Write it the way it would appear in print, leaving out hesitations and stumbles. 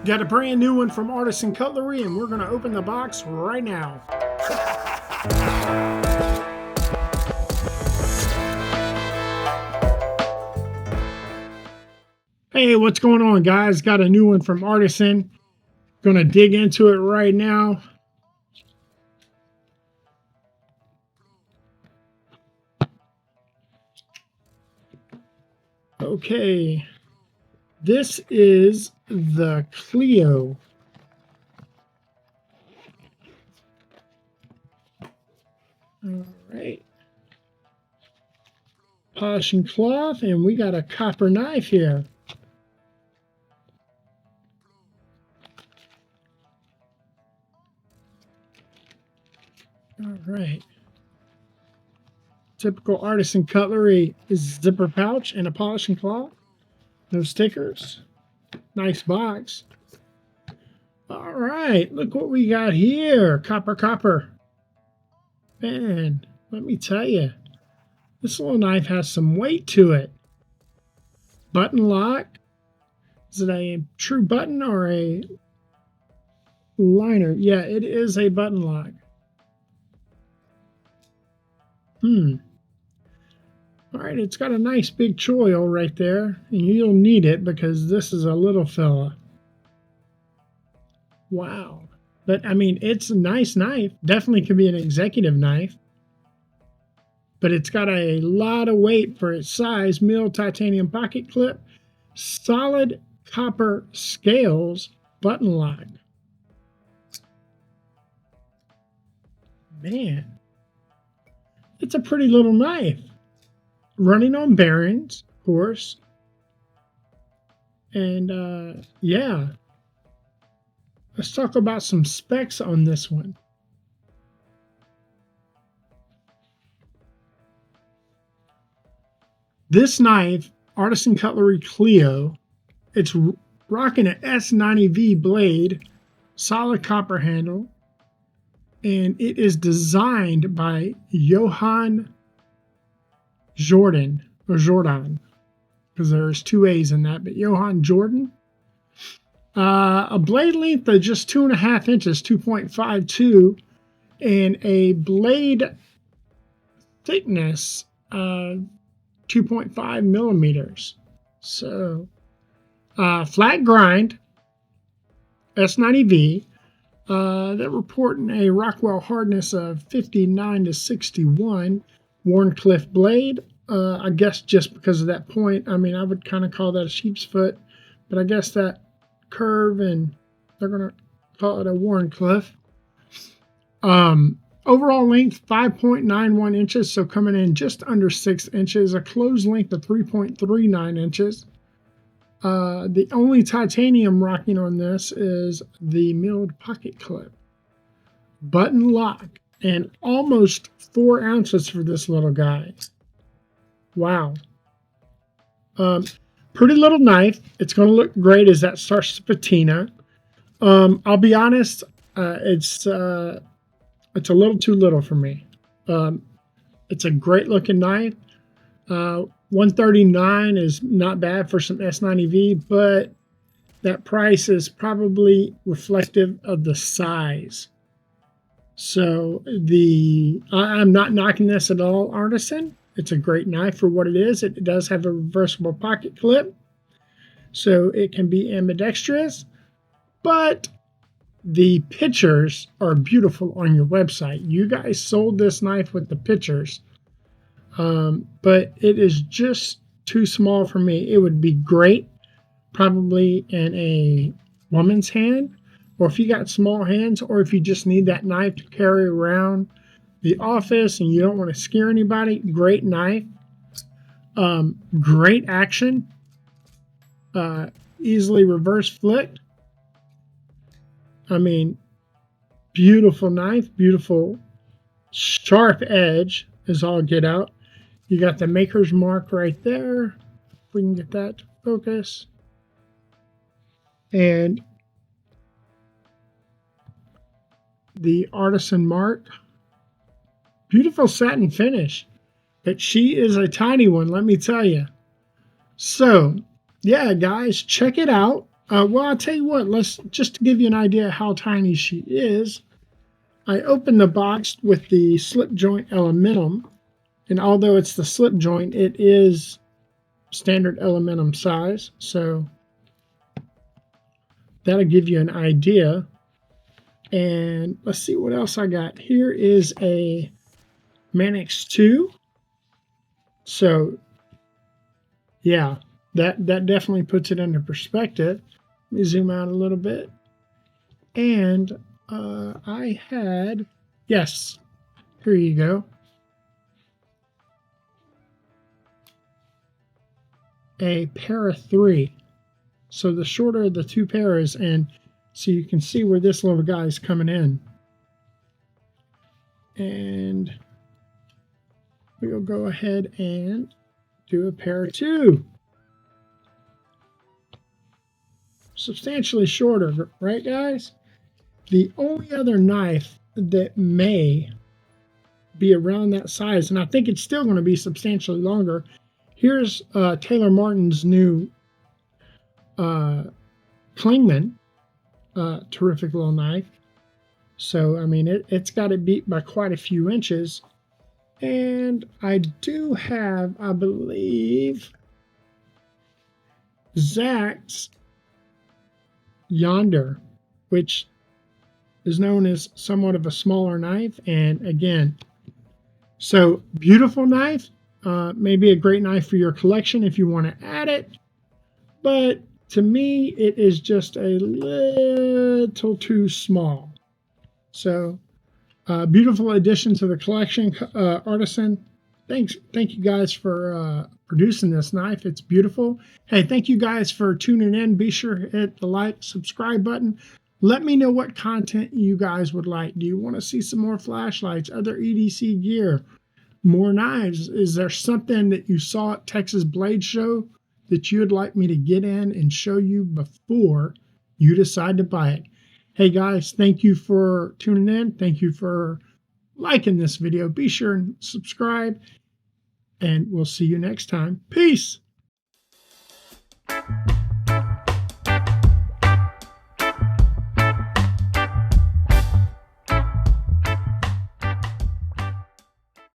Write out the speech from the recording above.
Got a brand new one from Artisan Cutlery, and we're going to open the box right now. Hey, what's going on, guys? Got a new one from Artisan. Going to dig into it right now. Okay, this is the Cleo. All right. Polishing cloth, and we got a copper knife here. All right. Typical Artisan Cutlery is zipper pouch and a polishing cloth. No stickers. Nice box. All right, look what we got here. Copper. Man, let me tell you, this little knife has some weight to it. Button lock. Is it a true button or a liner? Yeah, it is a button lock. All right, it's got a nice big choil right there, and you'll need it because this is a little fella. Wow. But, I mean, it's a nice knife. Definitely could be an executive knife. But it's got a lot of weight for its size. Milled titanium pocket clip. Solid copper scales. Button lock. Man. It's a pretty little knife. Running on bearings, of course. And, yeah. Let's talk about some specs on this one. This knife, Artisan Cutlery Cleo, it's rocking an S90V blade, solid copper handle, and it is designed by Johan Jordaan, because there's two A's in that, but Johan Jordaan. A blade length of just 2.5 inches, 2.52, and a blade thickness of 2.5 millimeters. So, flat grind, S90V. They're reporting a Rockwell hardness of 59 to 61. Wharncliffe blade. I guess just because of that point, I mean, I would kind of call that a sheep's foot, but I guess that curve, and they're going to call it a Wharncliffe. Overall length 5.91 inches, so coming in just under 6 inches. A closed length of 3.39 inches. The only titanium rocking on this is the milled pocket clip. Button lock, and almost 4 ounces for this little guy. Wow. Pretty little knife. It's going to look great as that starts to patina. I'll be honest, it's a little too little for me. It's a great looking knife. $139 is not bad for some S90V, but that price is probably reflective of the size. So I'm not knocking this at all, Artisan. It's a great knife for what it is. It does have a reversible pocket clip, so it can be ambidextrous, but the pictures are beautiful on your website. You guys sold this knife with the pictures, but it is just too small for me. It would be great probably in a woman's hand, or if you got small hands, or if you just need that knife to carry around the office and you don't want to scare anybody. Great knife. Great action. Easily reverse flicked. I mean, beautiful knife. Beautiful sharp edge is all get out. You got the maker's mark right there. If we can get that to focus. And the Artisan mark. Beautiful satin finish. But she is a tiny one, let me tell you. So, yeah, guys, check it out. Well, I'll tell you what, just to give you an idea how tiny she is, I opened the box with the slip joint elementum, and although it's the slip joint, it is standard elementum size, so that'll give you an idea. And let's see what else I got. Here is a Manix 2. So yeah, that definitely puts it into perspective. Let me zoom out a little bit. And I had, yes, here you go. A pair of 3. So the shorter of the 2 pairs, and so you can see where this little guy is coming in. And we'll go ahead and do a pair of 2. Substantially shorter, right guys? The only other knife that may be around that size, and I think it's still going to be substantially longer. Here's Taylor Martin's new Klingman, terrific little knife. So, I mean, it's got it beat by quite a few inches. And I do have, I believe, Zach's Yonder, which is known as somewhat of a smaller knife. And again, so beautiful knife. Maybe a great knife for your collection if you want to add it. But to me, it is just a little too small. So, beautiful addition to the collection, Artisan. Thank you guys for producing this knife. It's beautiful. Hey, thank you guys for tuning in. Be sure to hit the like, subscribe button. Let me know what content you guys would like. Do you want to see some more flashlights, other EDC gear, more knives? Is there something that you saw at T.C.Blades show that you would like me to get in and show you before you decide to buy it? Hey guys, thank you for tuning in. Thank you for liking this video. Be sure and subscribe, and we'll see you next time. Peace.